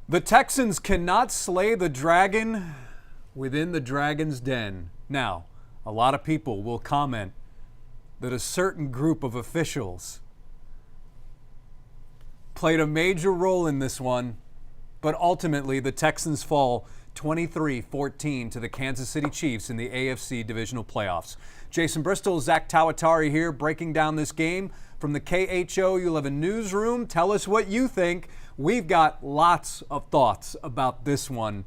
The Texans cannot slay the dragon within the dragon's den. Now, a lot of people will comment that a certain group of officials played a major role in this one, but ultimately the Texans fall 23-14 to the Kansas City Chiefs in the AFC Divisional Playoffs. Jason Bristol, Zack Tawatari here, breaking down this game from the KHOU 11 newsroom. Tell us what you think. We've got lots of thoughts about this one.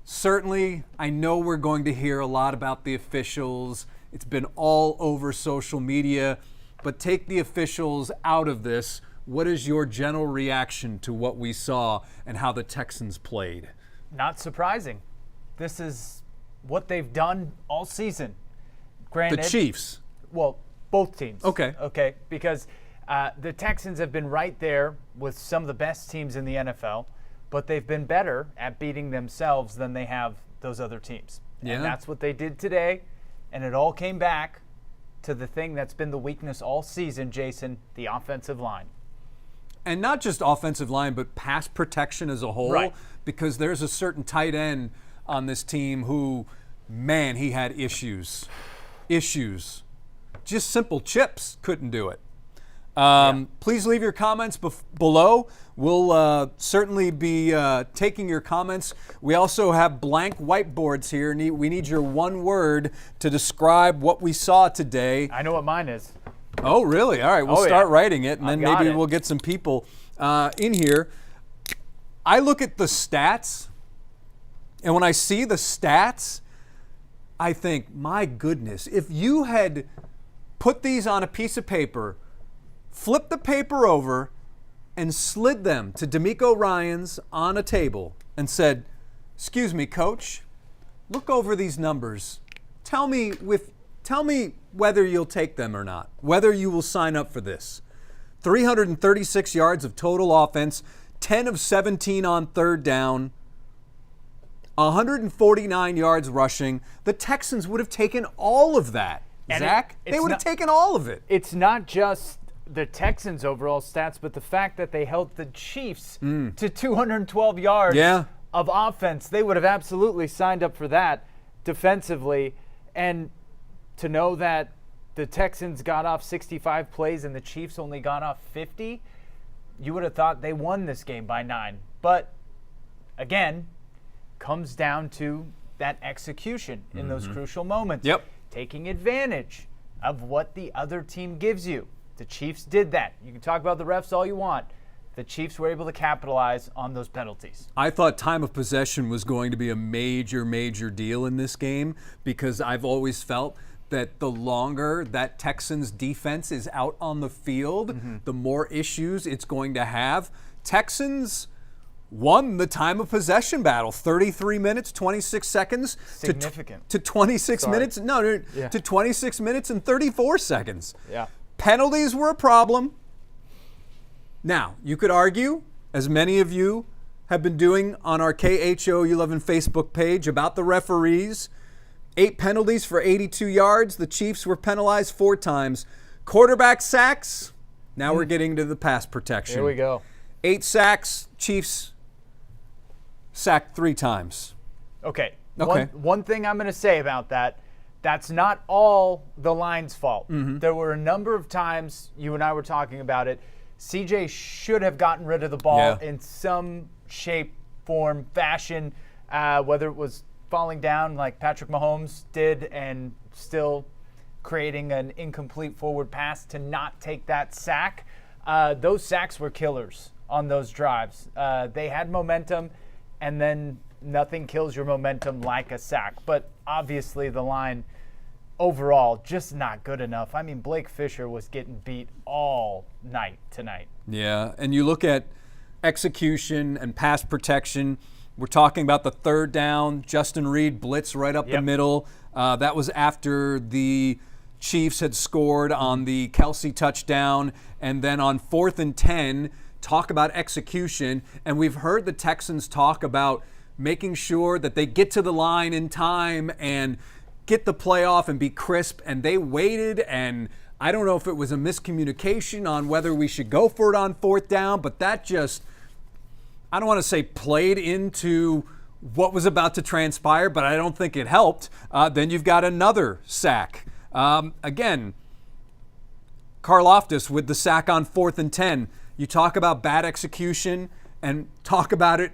Certainly, I know we're going to hear a lot about the officials. It's been all over social media, but take the officials out of this. What is your general reaction to what we saw and how the Texans played? Not surprising. This is what they've done all season. Granted, the Chiefs. Well, both teams. Okay. Because the Texans have been right there with some of the best teams in the NFL, but they've been better at beating themselves than they have those other teams. Yeah. And that's what they did today, and it all came back to the thing that's been the weakness all season, Jason, the offensive line. And not just offensive line, but pass protection as a whole. Right. Because there's a certain tight end on this team who, man, he had issues. Just simple chips couldn't do it. Please leave your comments below. We'll certainly be taking your comments. We also have blank whiteboards here. We need your one word to describe what we saw today. I know what mine is. Oh, really? All right, we'll start writing it, and then maybe it. We'll get some people in here. I look at the stats, and when I see the stats, I think, my goodness, if you had put these on a piece of paper, flipped the paper over, and slid them to D'Amico Ryans on a table and said, "Excuse me, coach, look over these numbers. Tell me whether you'll take them or not, whether you will sign up for this." 336 yards of total offense, 10 of 17 on third down, 149 yards rushing. The Texans would have taken all of that, Zach. They would have taken all of it. It's not just the Texans' overall stats, but the fact that they held the Chiefs to 212 yards of offense. They would have absolutely signed up for that defensively. And to know that the Texans got off 65 plays and the Chiefs only got off 50, you would have thought they won this game by 9. But again, comes down to that execution in those crucial moments. Yep. Taking advantage of what the other team gives you. The Chiefs did that. You can talk about the refs all you want. The Chiefs were able to capitalize on those penalties. I thought time of possession was going to be a major deal in this game because I've always felt that the longer that Texans defense is out on the field, the more issues it's going to have. Texans won the time of possession battle, 33 minutes, 26 seconds Significant. to 26 minutes. To 26 minutes and 34 seconds. Yeah. Penalties were a problem. Now, you could argue, as many of you have been doing on our KHOU 11 Facebook page, about the referees. 8 penalties for 82 yards. The Chiefs were penalized 4 times. Quarterback sacks. Now we're getting to the pass protection. Here we go. 8 sacks. Chiefs sacked 3 times. Okay. One thing I'm going to say about that, that's not all the line's fault. There were a number of times, you and I were talking about it, CJ should have gotten rid of the ball in some shape, form, fashion, whether it was falling down like Patrick Mahomes did and still creating an incomplete forward pass to not take that sack. Those sacks were killers on those drives. They had momentum, and then nothing kills your momentum like a sack. But obviously the line overall just not good enough. I mean, Blake Fisher was getting beat all night tonight. Yeah, and you look at execution and pass protection. We're talking about the third down. Justin Reed blitz right up the middle. That was after the Chiefs had scored on the Kelsey touchdown. And then on 4th and 10, talk about execution. And we've heard the Texans talk about making sure that they get to the line in time and get the play off and be crisp. And they waited, and I don't know if it was a miscommunication on whether we should go for it on 4th down, but that just I don't want to say played into what was about to transpire, but I don't think it helped. Then you've got another sack. Again, Karlaftis with the sack on 4th and 10. You talk about bad execution and talk about it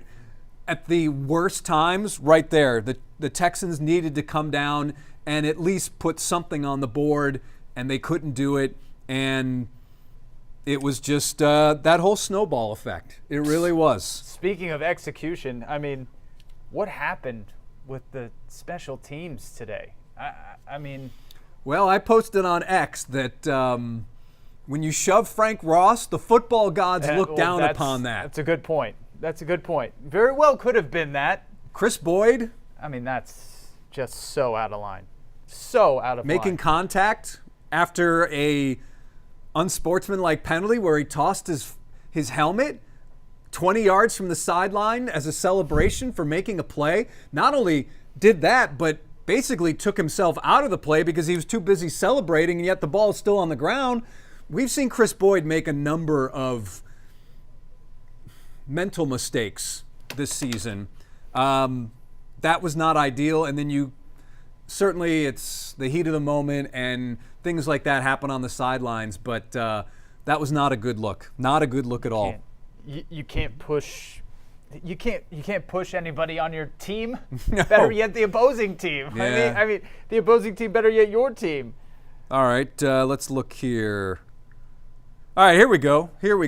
at the worst times right there. The Texans needed to come down and at least put something on the board, and they couldn't do it. And it was just that whole snowball effect. It really was. Speaking of execution, I mean, what happened with the special teams today? I mean... Well, I posted on X that when you shove Frank Ross, the football gods look down upon that. That's a good point. That's a good point. Very well could have been that. Chris Boyd. I mean, that's just so out of line. So out of line. Making contact after a unsportsmanlike penalty where he tossed his helmet 20 yards from the sideline as a celebration for making a play. Not only did that, but basically took himself out of the play because he was too busy celebrating, and yet the ball is still on the ground. We've seen Chris Boyd make a number of mental mistakes this season. That was not ideal, and then certainly it's the heat of the moment and things like that happen on the sidelines, but that was not a good look. Not a good look at all. You can't push. You can't push anybody on your team. No. Better yet, the opposing team. Yeah. I mean, the opposing team. Better yet, your team. All right, let's look here. All right, here we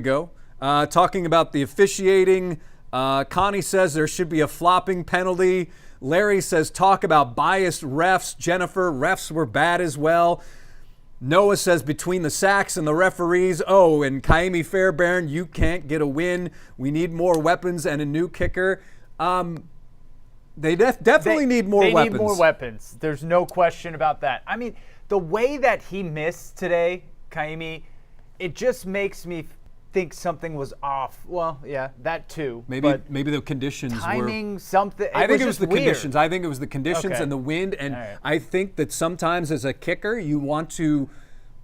go. Talking about the officiating. Connie says there should be a flopping penalty. Larry says talk about biased refs. Jennifer, refs were bad as well. Noah says between the sacks and the referees, and Kaimi Fairbairn, you can't get a win. We need more weapons and a new kicker. They definitely need more weapons. They need more weapons. There's no question about that. I mean, the way that he missed today, Kaimi, it just makes me think something was off. Well, yeah, that too. Maybe the conditions timing, were something. I think it was the weird. conditions. I think it was the conditions and the wind. And right. I think that sometimes as a kicker, you want to,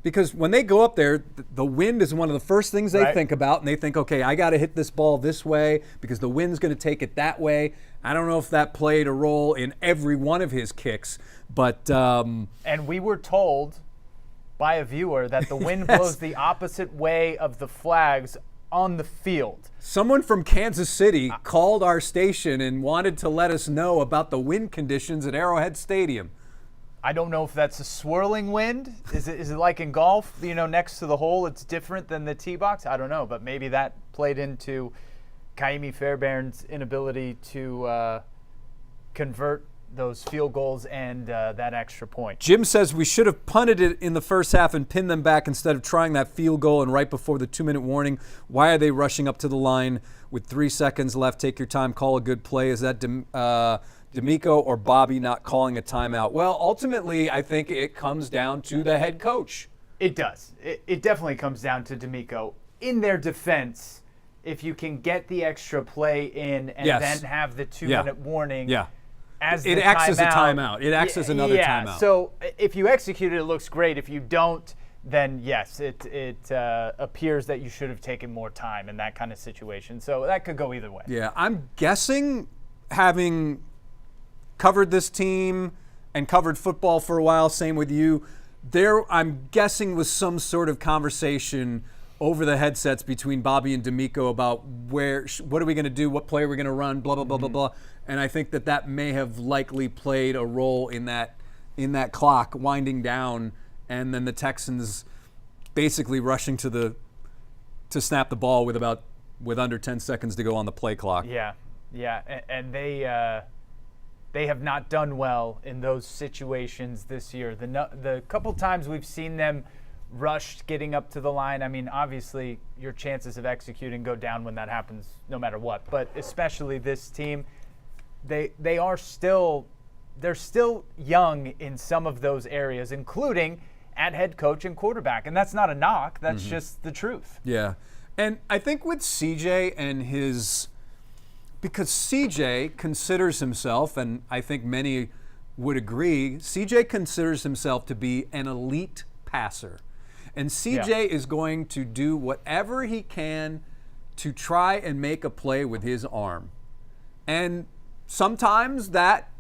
because when they go up there, the wind is one of the first things they think about, and they think, okay, I got to hit this ball this way because the wind's going to take it that way. I don't know if that played a role in every one of his kicks, but and we were told by a viewer that the wind blows the opposite way of the flags on the field. Someone from Kansas City called our station and wanted to let us know about the wind conditions at Arrowhead Stadium. I don't know if that's a swirling wind. Is it like in golf, next to the hole, it's different than the tee box? I don't know, but maybe that played into Kaimi Fairbairn's inability to convert those field goals and that extra point. Jim says we should have punted it in the first half and pinned them back instead of trying that field goal and right before the 2-minute warning. Why are they rushing up to the line with 3 seconds left? Take your time, call a good play. Is that D'Amico or Bobby not calling a timeout? Well, ultimately, I think it comes down to the head coach. It does. It definitely comes down to D'Amico. In their defense, if you can get the extra play in and then have the 2-minute warning, it acts as a timeout. It acts as another timeout. So if you execute it, it looks great. If you don't, then yes, it appears that you should have taken more time in that kind of situation. So that could go either way. Yeah, I'm guessing, having covered this team and covered football for a while, same with you, I'm guessing was some sort of conversation over the headsets between Bobby and D'Amico about what are we going to do, what play are we going to run, blah, blah, blah, blah, blah. And I think that may have likely played a role in that clock winding down, and then the Texans basically rushing to snap the ball with under 10 seconds to go on the play clock. Yeah, and they have not done well in those situations this year. The couple times we've seen them rushed getting up to the line, I mean, obviously your chances of executing go down when that happens no matter what, but especially this team, they're still young in some of those areas, including at head coach and quarterback, and that's not a knock, that's just the truth. Yeah, and I think with CJ and because CJ considers himself, and I think many would agree, CJ considers himself to be an elite passer. And CJ is going to do whatever he can to try and make a play with his arm. And sometimes that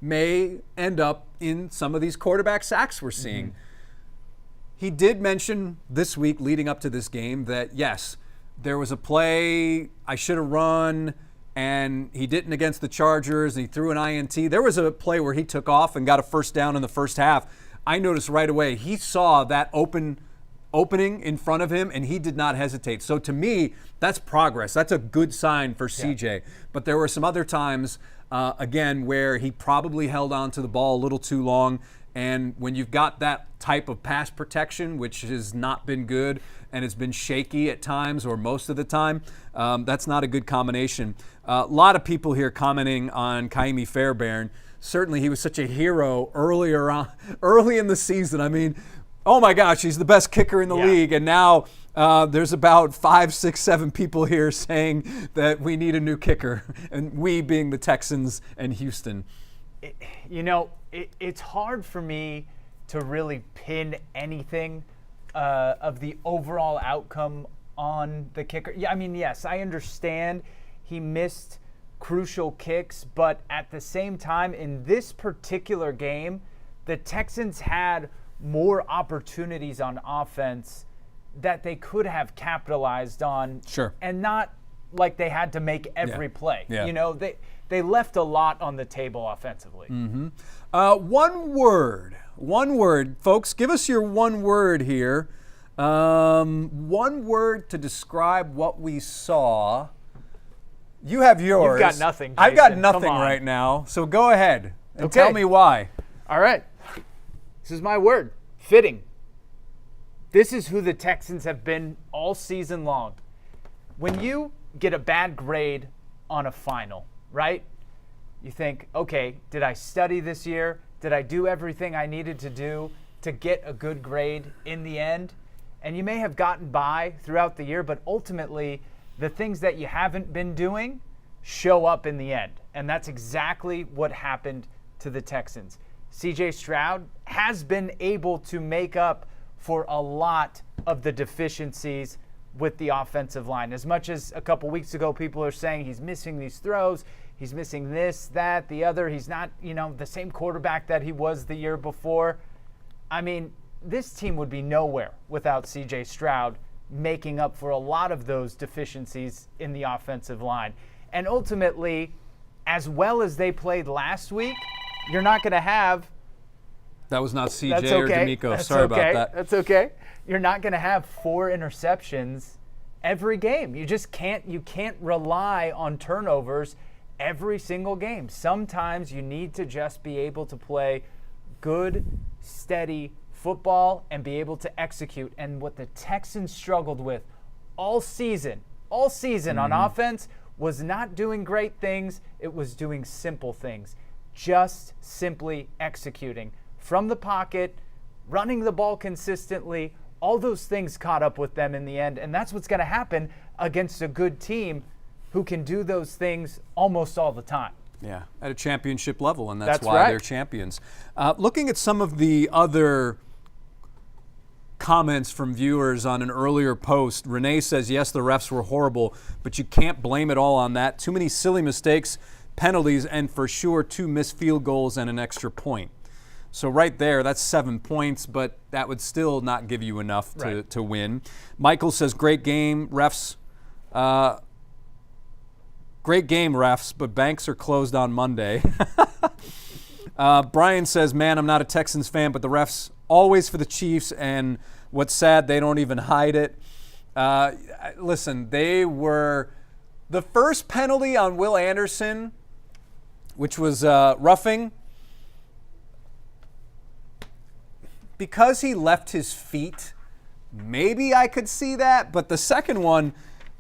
may end up in some of these quarterback sacks we're seeing. Mm-hmm. He did mention this week leading up to this game that, yes, there was a play I should have run, and he didn't against the Chargers, and he threw an INT. There was a play where he took off and got a first down in the first half. I noticed right away he saw that opening in front of him, and he did not hesitate. So to me, that's progress. That's a good sign for CJ. Yeah. But there were some other times, again, where he probably held on to the ball a little too long. And when you've got that type of pass protection, which has not been good and it's been shaky at times or most of the time, that's not a good combination. A lot of people here commenting on Kaimi Fairbairn. Certainly he was such a hero early in the season. I mean, oh my gosh, he's the best kicker in the league. And now there's about 5, 6, 7 people here saying that we need a new kicker, and we being the Texans and Houston. It's hard for me to really pin anything of the overall outcome on the kicker. Yeah, I mean, yes, I understand he missed crucial kicks, but at the same time, in this particular game, the Texans had more opportunities on offense that they could have capitalized on. Sure. And not like they had to make every play. Yeah. They left a lot on the table offensively. Mm-hmm. One word, folks. Give us your one word here. One word to describe what we saw. You have yours. You've got nothing, Jason. I've got nothing right now. So go ahead and tell me why. All right. This is my word. Fitting. This is who the Texans have been all season long. When you get a bad grade on a final, right? You think, okay, did I study this year? Did I do everything I needed to do to get a good grade in the end? And you may have gotten by throughout the year, but ultimately the things that you haven't been doing show up in the end. And that's exactly what happened to the Texans. CJ Stroud has been able to make up for a lot of the deficiencies with the offensive line. As much as a couple weeks ago people are saying he's missing these throws, he's missing this, that, the other, he's not, the same quarterback that he was the year before. I mean, this team would be nowhere without CJ Stroud making up for a lot of those deficiencies in the offensive line. And ultimately, as well as they played last week, you're not going to have... That was not CJ or D'Amico. Sorry about that. That's okay. You're not going to have 4 interceptions every game. You just can't. You can't rely on turnovers every single game. Sometimes you need to just be able to play good, steady football and be able to execute. And what the Texans struggled with all season on offense was not doing great things. It was doing simple things. Just simply executing. From the pocket, running the ball consistently, all those things caught up with them in the end. And that's what's going to happen against a good team who can do those things almost all the time. Yeah, at a championship level, and that's why they're champions. Looking at some of the other comments from viewers on an earlier post, Renee says, yes, the refs were horrible, but you can't blame it all on that. Too many silly mistakes, penalties, and for sure 2 missed field goals and an extra point. So right there, that's 7 points, but that would still not give you enough to win. Michael says, great game, refs. Great game, refs, but banks are closed on Monday. Brian says, man, I'm not a Texans fan, but the refs always for the Chiefs, and what's sad, they don't even hide it. Listen, they were the first penalty on Will Anderson, which was roughing, because he left his feet, maybe I could see that, but the second one,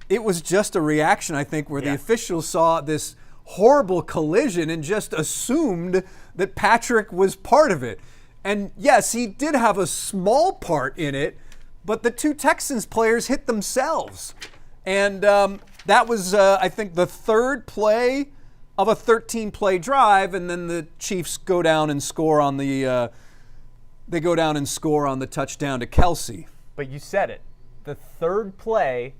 it was just a reaction, I think, where the officials saw this horrible collision and just assumed that Patrick was part of it. And yes, he did have a small part in it, but the 2 Texans players hit themselves. And that was, I think, the 3rd play of a 13-play drive, and then the Chiefs go down and score on the touchdown to Kelsey. But you said it. the third play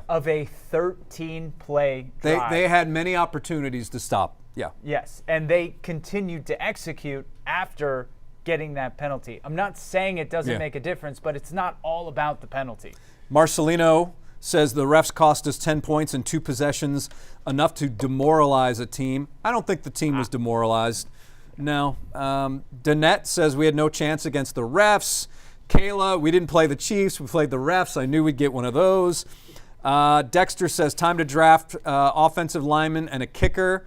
of a 13-play drive. They had many opportunities to stop. Yeah. Yes, and they continued to execute after getting that penalty. I'm not saying it doesn't make a difference, but it's not all about the penalty. Marcelino says the refs cost us 10 points in 2 possessions, enough to demoralize a team. I don't think the team was demoralized. No. Danette says we had no chance against the refs. Kayla, we didn't play the Chiefs. We played the refs. I knew we'd get one of those. Dexter says time to draft offensive lineman and a kicker.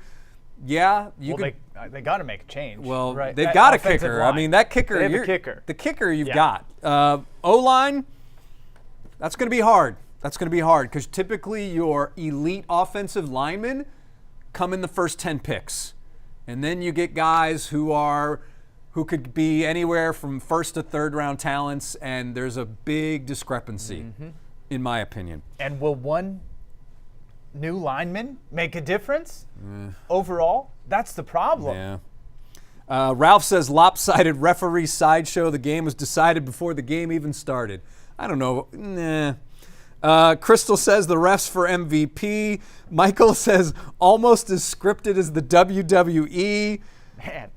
Yeah. They got to make a change. Well, right. they've got a kicker. Line. I mean, that kicker. They have a kicker. The kicker you've got. O-line, that's going to be hard. That's going to be hard because typically your elite offensive linemen come in the first 10 picks. And then you get guys who could be anywhere from first to third round talents, and there's a big discrepancy, in my opinion. And will one new lineman make a difference overall? That's the problem. Yeah. Ralph says lopsided referee sideshow. The game was decided before the game even started. I don't know. Nah. Crystal says the refs for MVP. Michael says almost as scripted as the WWE. Man,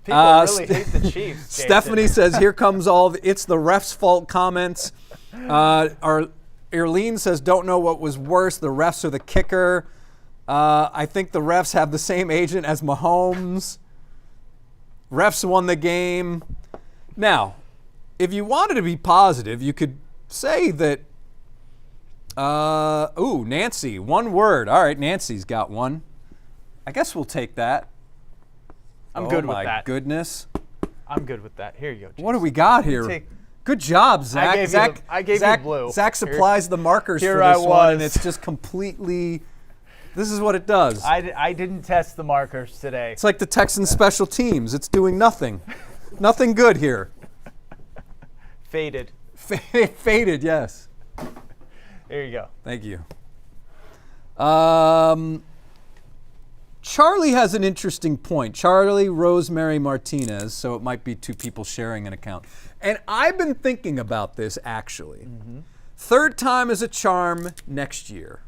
people really hate the Chiefs. Jason. Stephanie says here comes it's the refs' fault comments. Erlene says don't know what was worse, the refs or the kicker. I think the refs have the same agent as Mahomes. Refs won the game. Now, if you wanted to be positive, you could say that Nancy, one word. All right, Nancy's got one. I guess we'll take that. I'm good with that. Oh, my goodness. I'm good with that. Here you go, Jason. What do we got here? Good job, Zach. I gave you blue. Zach supplies the markers for this one, and it's just completely... This is what it does. I didn't test the markers today. It's like the Texans special teams. It's doing nothing. Nothing good here. Faded. Faded, yes. There you go. Thank you. Charlie has an interesting point. Charlie Rosemary Martinez, so it might be 2 people sharing an account. And I've been thinking about this, actually. Third time is a charm next year.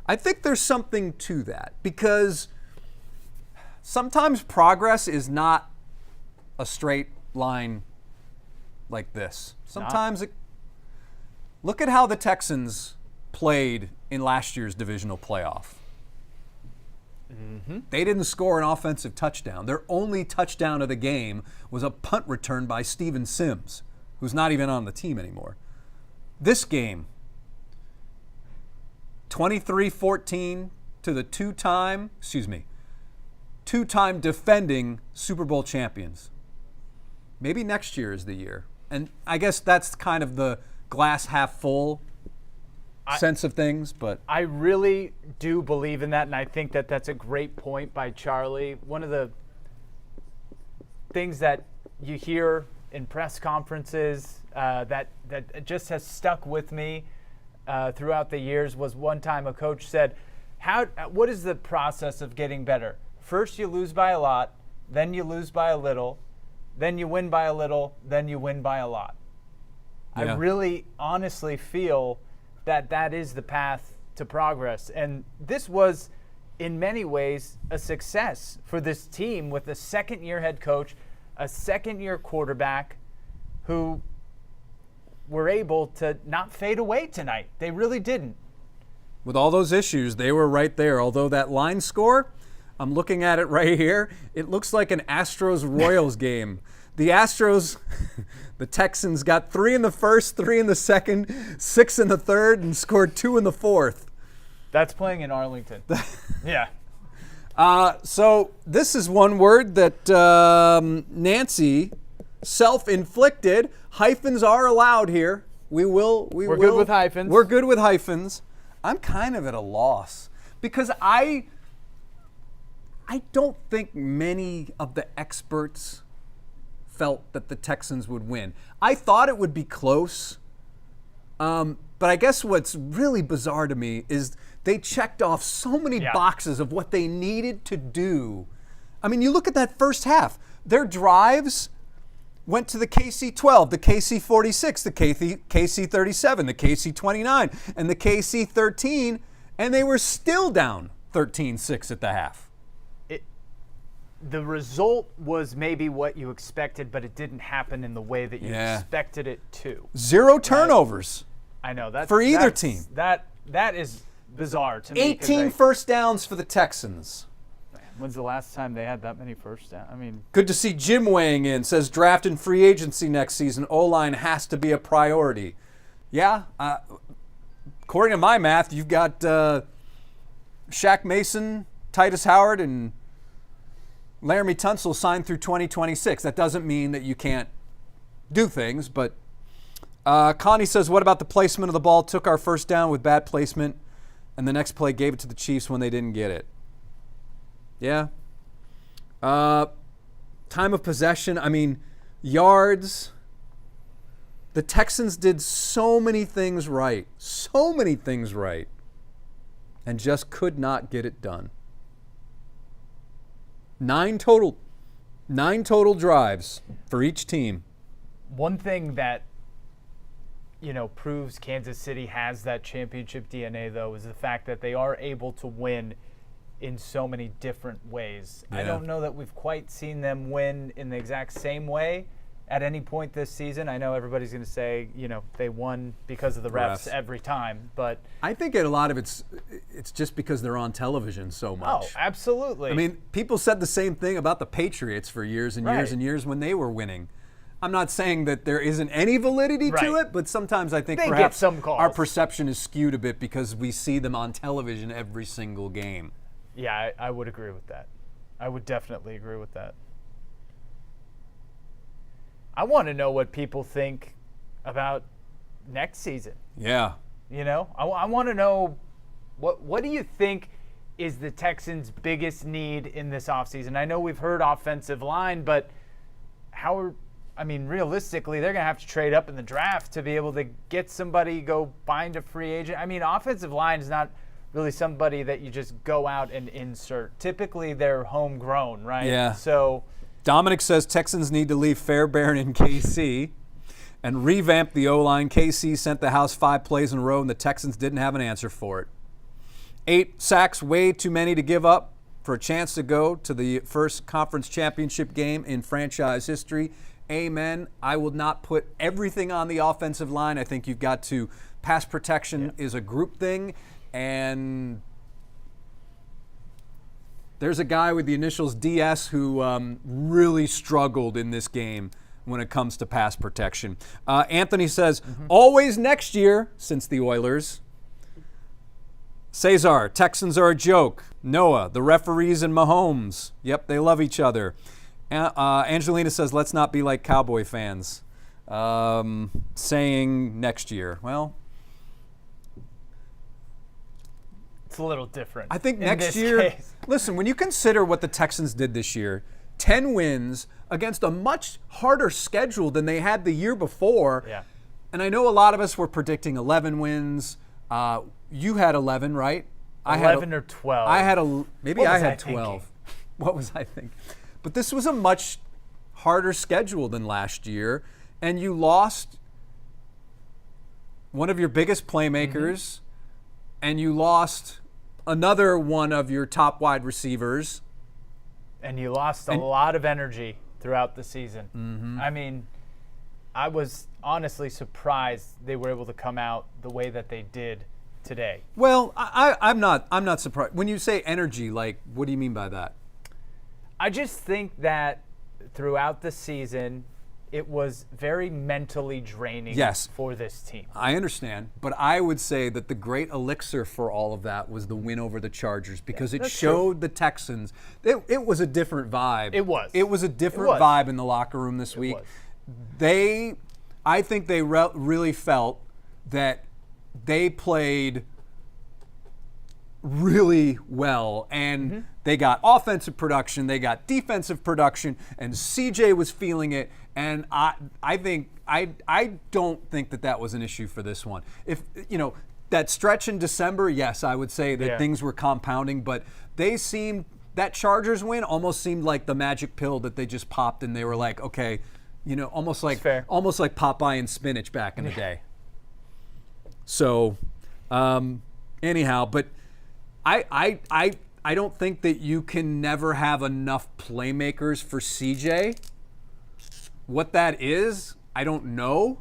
I think there's something to that because sometimes progress is not a straight line like this. Sometimes look at how the Texans played in last year's divisional playoff. They didn't score an offensive touchdown. Their only touchdown of the game was a punt return by Steven Sims, who's not even on the team anymore. This game, 23-14 to the two-time defending Super Bowl champions. Maybe next year is the year. And I guess that's kind of the glass half full sense of things, but I really do believe in that, and I think that that's a great point by Charlie. One of the things that you hear in press conferences that just has stuck with me throughout the years was one time a coach said, what is the process of getting better? First you lose by a lot, then you lose by a little, then you win by a little, then you win by a lot. Yeah. I really honestly feel that is the path to progress. And this was, in many ways, a success for this team with a second-year head coach, a second-year quarterback who were able to not fade away tonight. They really didn't. With all those issues, they were right there. Although that line score, I'm looking at it right here, it looks like an Astros-Royals game. The Astros, the Texans got 3 in the first, 3 in the second, 6 in the third, and scored 2 in the fourth. That's playing in Arlington. Yeah. So this is one word that Nancy, self-inflicted. Hyphens are allowed here. We're good with hyphens. We're good with hyphens. I'm kind of at a loss because I don't think many of the experts felt that the Texans would win. I thought it would be close, but I guess what's really bizarre to me is they checked off so many boxes of what they needed to do. I mean, you look at that first half. Their drives, went to the KC-12, the KC-46, the KC-37, the KC-29, and the KC-13, and they were still down 13-6 at the half. The result was maybe what you expected, but it didn't happen in the way that you expected it to. 0 turnovers. I know that for either team. That is bizarre to me. 18 first downs for the Texans. When's the last time they had that many first downs? I mean, good to see Jim weighing in. Says draft and free agency next season. O-line has to be a priority. Yeah, according to my math, you've got Shaq Mason, Titus Howard, and Laramie Tunsil signed through 2026. That doesn't mean that you can't do things, but Connie says, what about the placement of the ball? Took our first down with bad placement, and the next play gave it to the Chiefs when they didn't get it. Yeah. Time of possession, I mean, yards. The Texans did so many things right, and just could not get it done. 9 total drives for each team. One thing that, proves Kansas City has that championship DNA, though, is the fact that they are able to win in so many different ways. Yeah. I don't know that we've quite seen them win in the exact same way at any point this season. I know everybody's going to say, they won because of the refs every time, but I think a lot of it's just because they're on television so much. Oh, absolutely. I mean, people said the same thing about the Patriots for years and years and years when they were winning. I'm not saying that there isn't any validity to it, but sometimes I think perhaps some calls. Our perception is skewed a bit because we see them on television every single game. Yeah, I would agree with that. I would definitely agree with that. I want to know what people think about next season. Yeah. I want to know what do you think is the Texans' biggest need in this offseason? I know we've heard offensive line, but realistically, they're going to have to trade up in the draft to be able to get somebody, go find a free agent. I mean, offensive line is not really somebody that you just go out and insert. Typically, they're homegrown, right? Yeah. So Dominic says Texans need to leave Fairbairn in KC and revamp the O-line. KC sent the house 5 plays in a row, and the Texans didn't have an answer for it. 8 sacks, way too many to give up for a chance to go to the first conference championship game in franchise history. Amen. I will not put everything on the offensive line. I think you've got to – pass protection is a group thing, and there's a guy with the initials DS who really struggled in this game when it comes to pass protection. Anthony says, always next year, since the Oilers. Cesar, Texans are a joke. Noah, the referees and Mahomes. Yep, they love each other. Angelina says, let's not be like Cowboy fans. Saying next year. Well, it's a little different. I think next year, listen, when you consider what the Texans did this year, 10 wins against a much harder schedule than they had the year before. Yeah. And I know a lot of us were predicting 11 wins. You had 11, right? 11 or 12. I had maybe I had 12. What was I thinking? But this was a much harder schedule than last year, and you lost one of your biggest playmakers, and you lost another one of your top wide receivers. And you lost a lot of energy throughout the season. I mean, I was honestly surprised they were able to come out the way that they did today. Well, I'm not surprised. When you say energy, like, what do you mean by that? I just think that throughout the season, it was very mentally draining for this team. I understand, but I would say that the great elixir for all of that was the win over the Chargers because it showed the Texans. It was a different vibe. It was. It was a different vibe in the locker room this week. I think they really felt that they played really well, and they got offensive production, they got defensive production, and CJ was feeling it. And I don't think that was an issue for this one. If that stretch in December, yes, I would say that things were compounding, but that Chargers win almost seemed like the magic pill that they just popped, and they were like, okay, almost like Popeye and spinach back in the day. So, anyhow, but I don't think that you can never have enough playmakers for CJ. What that is, I don't know.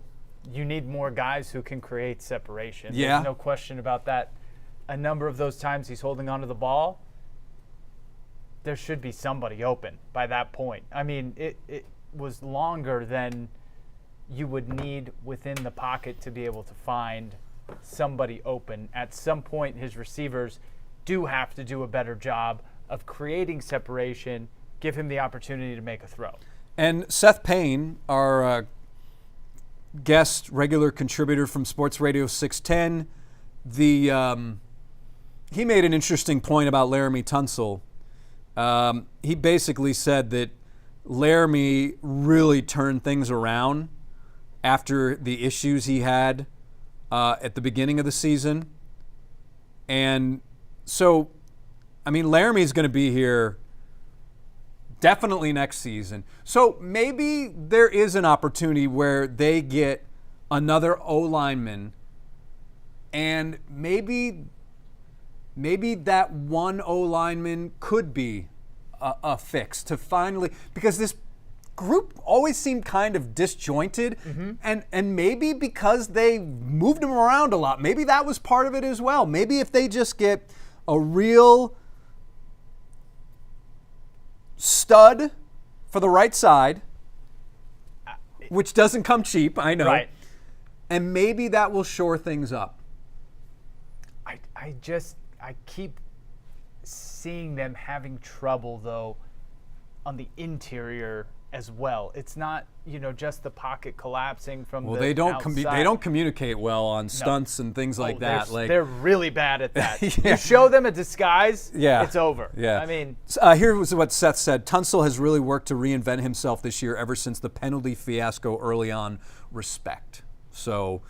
You need more guys who can create separation. Yeah. There's no question about that. A number of those times he's holding onto the ball, there should be somebody open by that point. I mean, it was longer than you would need within the pocket to be able to find somebody open. At some point, his receivers do have to do a better job of creating separation, give him the opportunity to make a throw. And Seth Payne, our guest regular contributor from Sports Radio 610, he made an interesting point about Laramie Tunsil. He basically said that Laramie really turned things around after the issues he had at the beginning of the season. And so, I mean, Laramie's going to be here definitely next season. So maybe there is an opportunity where they get another O-lineman, and maybe that one O-lineman could be a fix to finally, because this group always seemed kind of disjointed, and maybe because they moved them around a lot, maybe that was part of it as well. Maybe if they just get a real stud for the right side, which doesn't come cheap, I know, right, and maybe that will shore things up. I keep seeing them having trouble, though, on the interior as well. It's not, just the pocket collapsing from the they don't outside. They don't communicate well on stunts and things like that. They're really bad at that. Yeah. You show them a disguise, yeah, it's over. Yeah. I mean, here was what Seth said. Tunsil has really worked to reinvent himself this year ever since the penalty fiasco early on. Respect. So,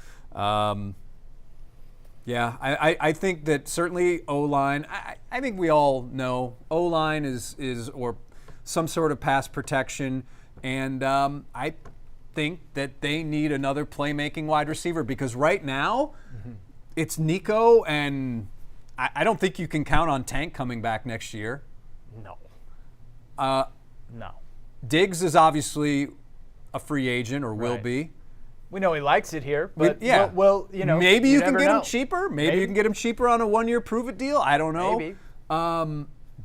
yeah, I think that certainly O-line, I think we all know O-line is or some sort of pass protection, and I think that they need another playmaking wide receiver, because right now it's Nico, and I don't think you can count on Tank coming back next year. no. No. Diggs is obviously a free agent, or will Right. be. We know he likes it here, but Yeah. well, maybe you can never get him know. cheaper. Maybe you can get him cheaper on a 1-year prove-it deal. I don't know. Maybe.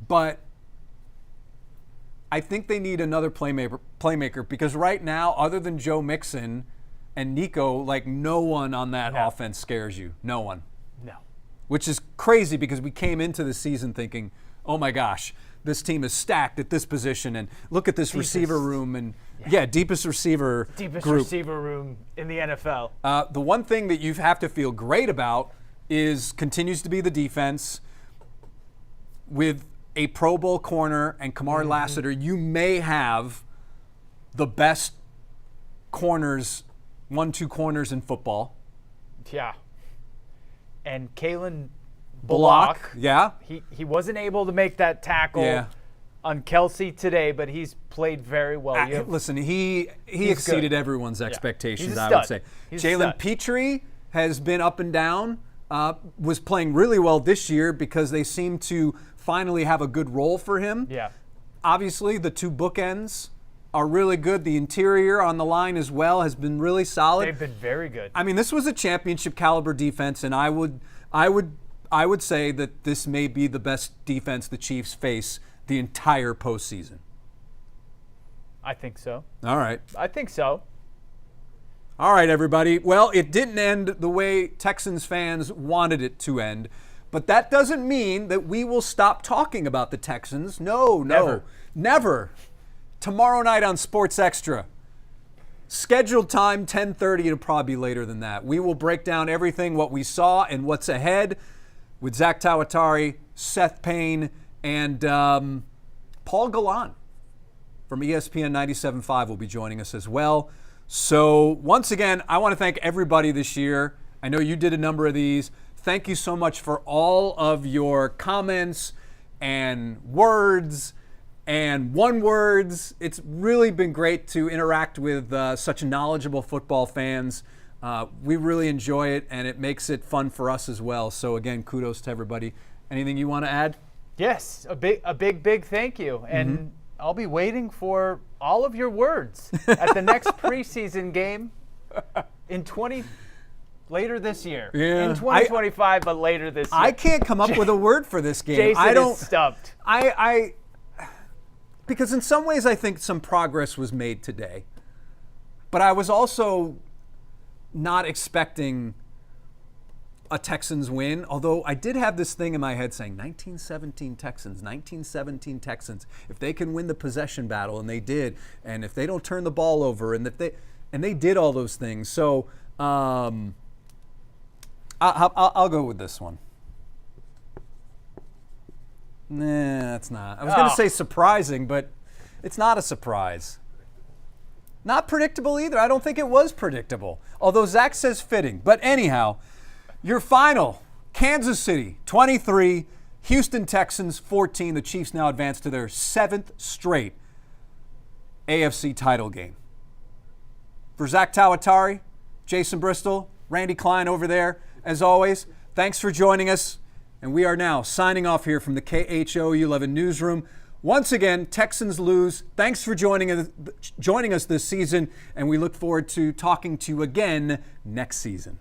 But I think they need another playmaker, because right now, other than Joe Mixon and Nico, like, no one on that offense scares you. No one. No. Which is crazy, because we came into the season thinking, oh my gosh, this team is stacked at this position, and look at this receiver room, and deepest receiver group. Receiver room in the NFL. The one thing that you have to feel great about continues to be the defense. With a Pro Bowl corner and Kamar Lassiter, you may have the best corners, 1-2 corners in football. Yeah. And Kalen Bullock. Yeah. He wasn't able to make that tackle on Kelsey today, but he's played very well. Listen, he exceeded everyone's expectations, I would say. Jalen Petrie has been up and down, was playing really well this year because they seem to finally have a good role for him. Yeah. Obviously, the two bookends are really good. The interior on the line as well has been really solid. They've been very good. I mean, this was a championship caliber defense, and I would say that this may be the best defense the Chiefs face the entire postseason. I think so. All right. I think so. All right, everybody. Well, it didn't end the way Texans fans wanted it to end, but that doesn't mean that we will stop talking about the Texans. No, never. Tomorrow night on Sports Extra. Scheduled time, 10:30. It'll probably be later than that. We will break down everything, what we saw and what's ahead, with Zack Tawatari, Seth Payne, and Paul Gallant from ESPN 97.5 will be joining us as well. So once again, I want to thank everybody this year. I know you did a number of these. Thank you so much for all of your comments and words and one words. It's really been great to interact with such knowledgeable football fans. We really enjoy it, and it makes it fun for us as well. So again, kudos to everybody. Anything you want to add? Yes, a big thank you. And I'll be waiting for all of your words at the next preseason game later this year. Yeah. In 2025, but later this year. I can't come up with a word for this game. Jason is stumped. Because in some ways I think some progress was made today. But I was also not expecting a Texans win, although I did have this thing in my head saying 1917 Texans, 1917 Texans. If they can win the possession battle, and they did, and if they don't turn the ball over, and they did all those things. So I'll go with this one. Nah, that's not. I was going to say surprising, but it's not a surprise. Not predictable either. I don't think it was predictable, although Zach says fitting. But anyhow, your final, Kansas City 23, Houston Texans 14. The Chiefs now advance to their 7th straight AFC title game. For Zack Tawatari, Jason Bristol, Randy Klein over there, as always, thanks for joining us. And we are now signing off here from the KHOU 11 newsroom. Once again, Texans lose. Thanks for joining us this season, and we look forward to talking to you again next season.